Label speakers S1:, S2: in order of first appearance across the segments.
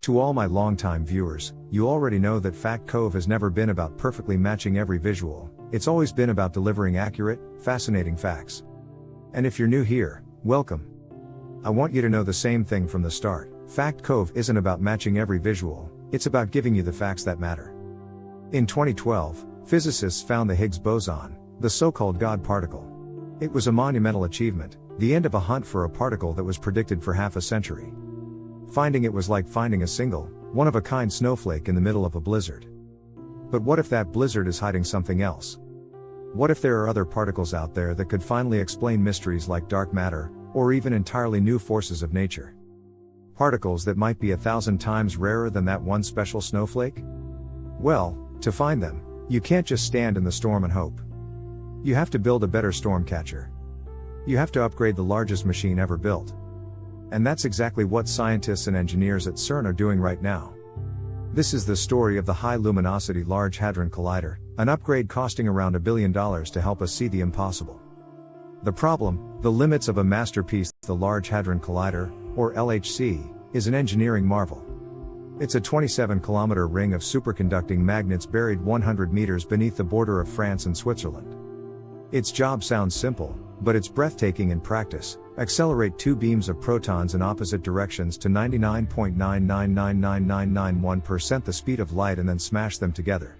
S1: To all my longtime viewers, you already know that Fact Cove has never been about perfectly matching every visual, it's always been about delivering accurate, fascinating facts. And if you're new here, welcome. I want you to know the same thing from the start. Fact Cove isn't about matching every visual, it's about giving you the facts that matter. In 2012, physicists found the Higgs boson, the so-called God particle. It was a monumental achievement, the end of a hunt for a particle that was predicted for half a century. Finding it was like finding a single, one-of-a-kind snowflake in the middle of a blizzard. But what if that blizzard is hiding something else? What if there are other particles out there that could finally explain mysteries like dark matter, or even entirely new forces of nature? Particles that might be 1,000 times rarer than that one special snowflake? Well, to find them, you can't just stand in the storm and hope. You have to build a better storm catcher. You have to upgrade the largest machine ever built. And that's exactly what scientists and engineers at CERN are doing right now. This is the story of the High-Luminosity Large Hadron Collider, an upgrade costing around $1 billion to help us see the impossible. The problem, the limits of a masterpiece, the Large Hadron Collider, or LHC, is an engineering marvel. It's a 27-kilometer ring of superconducting magnets buried 100 meters beneath the border of France and Switzerland. Its job sounds simple, but it's breathtaking in practice. Accelerate two beams of protons in opposite directions to 99.9999991% the speed of light and then smash them together.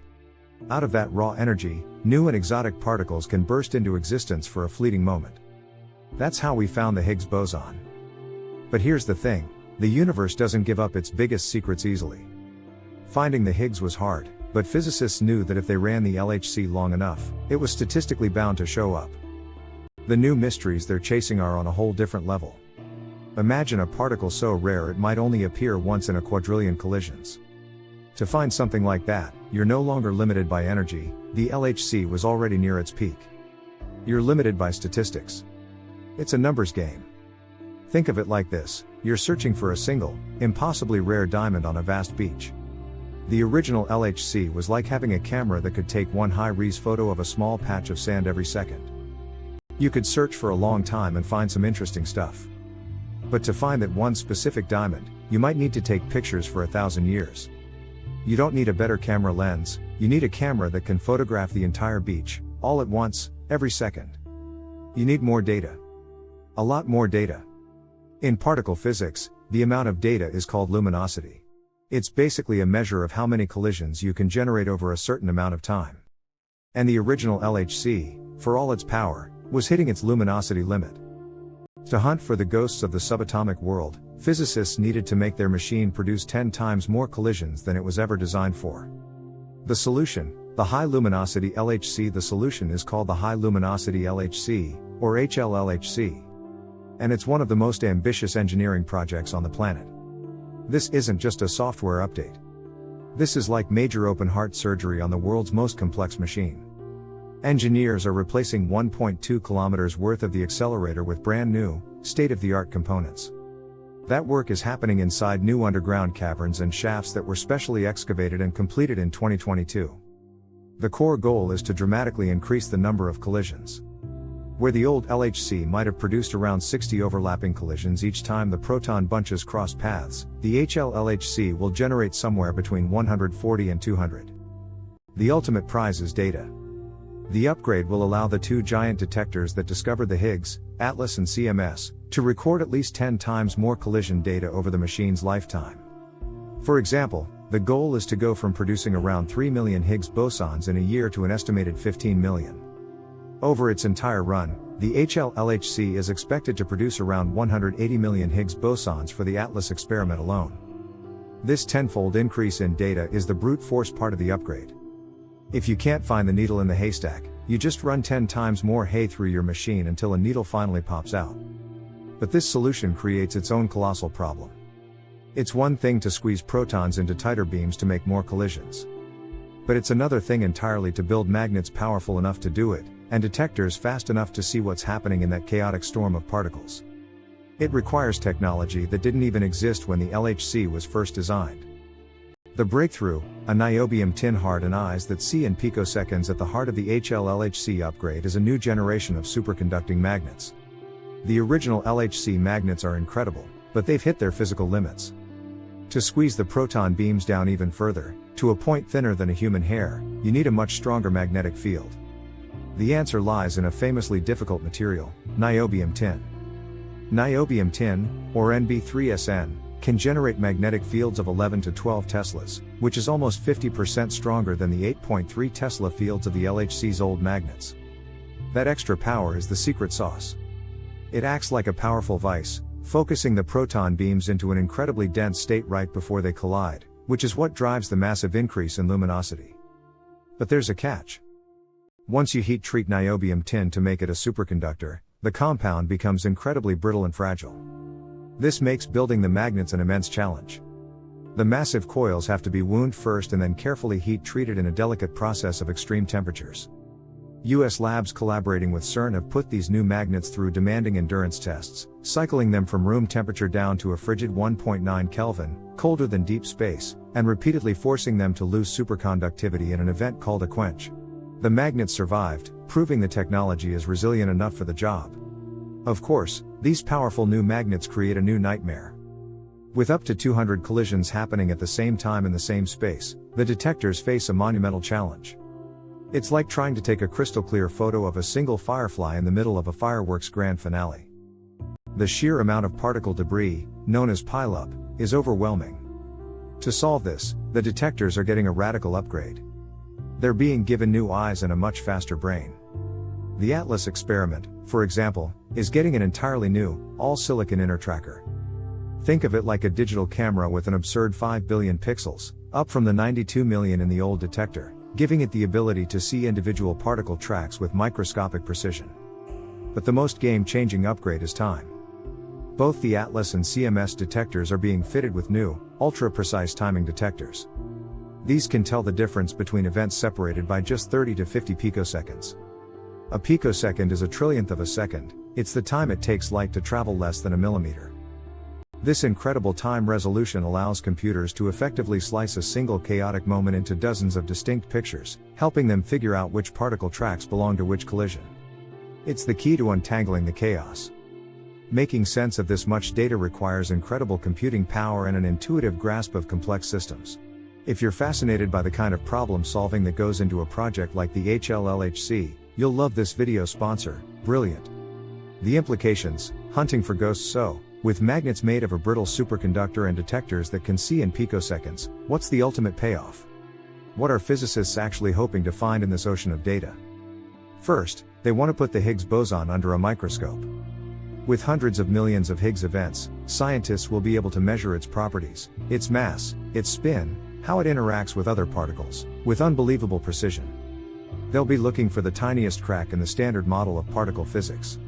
S1: Out of that raw energy, new and exotic particles can burst into existence for a fleeting moment. That's how we found the Higgs boson. But here's the thing, the universe doesn't give up its biggest secrets easily. Finding the Higgs was hard, but physicists knew that if they ran the LHC long enough, it was statistically bound to show up. The new mysteries they're chasing are on a whole different level. Imagine a particle so rare it might only appear once in a quadrillion collisions. To find something like that, you're no longer limited by energy, the LHC was already near its peak. You're limited by statistics. It's a numbers game. Think of it like this, you're searching for a single, impossibly rare diamond on a vast beach. The original LHC was like having a camera that could take one high-res photo of a small patch of sand every second. You could search for a long time and find some interesting stuff. But to find that one specific diamond, you might need to take pictures for 1,000 years. You don't need a better camera lens, you need a camera that can photograph the entire beach, all at once, every second. You need more data. A lot more data. In particle physics, the amount of data is called luminosity. It's basically a measure of how many collisions you can generate over a certain amount of time. And the original LHC, for all its power, was hitting its luminosity limit. To hunt for the ghosts of the subatomic world, physicists needed to make their machine produce 10 times more collisions than it was ever designed for. The solution, the high-luminosity LHC. The solution is called the High-Luminosity LHC, or HLLHC. And it's one of the most ambitious engineering projects on the planet. This isn't just a software update. This is like major open-heart surgery on the world's most complex machine. Engineers are replacing 1.2 kilometers worth of the accelerator with brand new, state-of-the-art components. That work is happening inside new underground caverns and shafts that were specially excavated and completed in 2022. The core goal is to dramatically increase the number of collisions. Where the old LHC might have produced around 60 overlapping collisions each time the proton bunches cross paths, the HLLHC will generate somewhere between 140 and 200. The ultimate prize is data. The upgrade will allow the two giant detectors that discovered the Higgs, Atlas and CMS, to record at least 10 times more collision data over the machine's lifetime. For example, the goal is to go from producing around 3 million Higgs bosons in a year to an estimated 15 million. Over its entire run, the HLLHC is expected to produce around 180 million Higgs bosons for the Atlas experiment alone. This tenfold increase in data is the brute force part of the upgrade. If you can't find the needle in the haystack, you just run 10 times more hay through your machine until a needle finally pops out. But this solution creates its own colossal problem. It's one thing to squeeze protons into tighter beams to make more collisions. But it's another thing entirely to build magnets powerful enough to do it, and detectors fast enough to see what's happening in that chaotic storm of particles. It requires technology that didn't even exist when the LHC was first designed. The breakthrough, a niobium-tin heart and eyes that see in picoseconds at the heart of the HLLHC upgrade, is a new generation of superconducting magnets. The original LHC magnets are incredible, but they've hit their physical limits. To squeeze the proton beams down even further, to a point thinner than a human hair, you need a much stronger magnetic field. The answer lies in a famously difficult material, niobium-tin. Niobium-tin, or Nb3SN, can generate magnetic fields of 11 to 12 teslas, which is almost 50% stronger than the 8.3 Tesla fields of the LHC's old magnets. That extra power is the secret sauce. It acts like a powerful vice, focusing the proton beams into an incredibly dense state right before they collide, which is what drives the massive increase in luminosity. But there's a catch. Once you heat treat niobium-tin to make it a superconductor, the compound becomes incredibly brittle and fragile. This makes building the magnets an immense challenge. The massive coils have to be wound first and then carefully heat treated in a delicate process of extreme temperatures. US labs collaborating with CERN have put these new magnets through demanding endurance tests, cycling them from room temperature down to a frigid 1.9 Kelvin, colder than deep space, and repeatedly forcing them to lose superconductivity in an event called a quench. The magnets survived, proving the technology is resilient enough for the job. Of course, these powerful new magnets create a new nightmare. With up to 200 collisions happening at the same time in the same space, the detectors face a monumental challenge. It's like trying to take a crystal clear photo of a single firefly in the middle of a fireworks grand finale. The sheer amount of particle debris, known as pileup, is overwhelming. To solve this, the detectors are getting a radical upgrade. They're being given new eyes and a much faster brain. The Atlas experiment, for example, is getting an entirely new, all-silicon inner tracker. Think of it like a digital camera with an absurd 5 billion pixels, up from the 92 million in the old detector, giving it the ability to see individual particle tracks with microscopic precision. But the most game-changing upgrade is time. Both the Atlas and CMS detectors are being fitted with new, ultra-precise timing detectors. These can tell the difference between events separated by just 30 to 50 picoseconds. A picosecond is a trillionth of a second. It's the time it takes light to travel less than a millimeter. This incredible time resolution allows computers to effectively slice a single chaotic moment into dozens of distinct pictures, helping them figure out which particle tracks belong to which collision. It's the key to untangling the chaos. Making sense of this much data requires incredible computing power and an intuitive grasp of complex systems. If you're fascinated by the kind of problem solving that goes into a project like the LHC, you'll love this video sponsor, Brilliant. The implications: hunting for ghosts. So, with magnets made of a brittle superconductor and detectors that can see in picoseconds, what's the ultimate payoff? What are physicists actually hoping to find in this ocean of data? First, they want to put the Higgs boson under a microscope. With hundreds of millions of Higgs events, scientists will be able to measure its properties, its mass, its spin, how it interacts with other particles, with unbelievable precision. They'll be looking for the tiniest crack in the standard model of particle physics.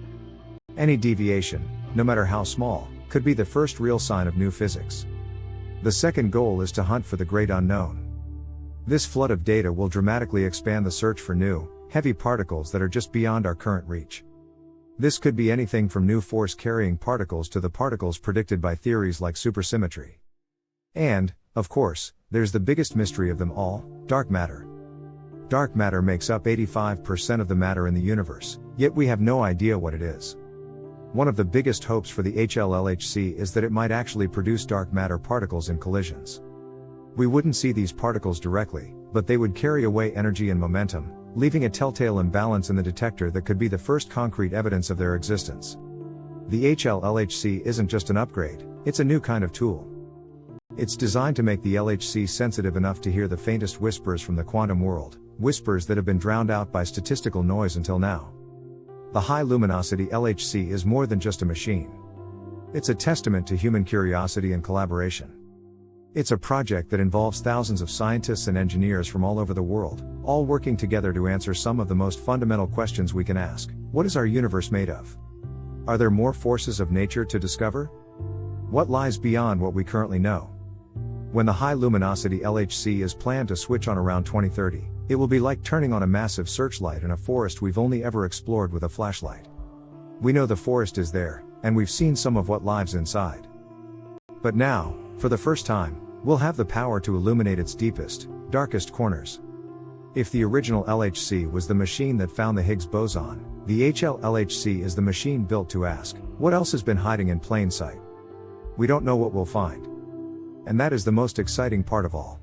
S1: Any deviation, no matter how small, could be the first real sign of new physics. The second goal is to hunt for the great unknown. This flood of data will dramatically expand the search for new, heavy particles that are just beyond our current reach. This could be anything from new force-carrying particles to the particles predicted by theories like supersymmetry. And, of course, there's the biggest mystery of them all, dark matter. Dark matter makes up 85% of the matter in the universe, yet we have no idea what it is. One of the biggest hopes for the LHC is that it might actually produce dark matter particles in collisions. We wouldn't see these particles directly, but they would carry away energy and momentum, leaving a telltale imbalance in the detector that could be the first concrete evidence of their existence. The LHC isn't just an upgrade, it's a new kind of tool. It's designed to make the LHC sensitive enough to hear the faintest whispers from the quantum world, whispers that have been drowned out by statistical noise until now. The High-Luminosity LHC is more than just a machine. It's a testament to human curiosity and collaboration. It's a project that involves thousands of scientists and engineers from all over the world, all working together to answer some of the most fundamental questions we can ask. What is our universe made of? Are there more forces of nature to discover? What lies beyond what we currently know? When the High-Luminosity LHC is planned to switch on around 2030, it will be like turning on a massive searchlight in a forest we've only ever explored with a flashlight. We know the forest is there, and we've seen some of what lives inside. But now, for the first time, we'll have the power to illuminate its deepest, darkest corners. If the original LHC was the machine that found the Higgs boson, the LHC is the machine built to ask, what else has been hiding in plain sight? We don't know what we'll find. And that is the most exciting part of all.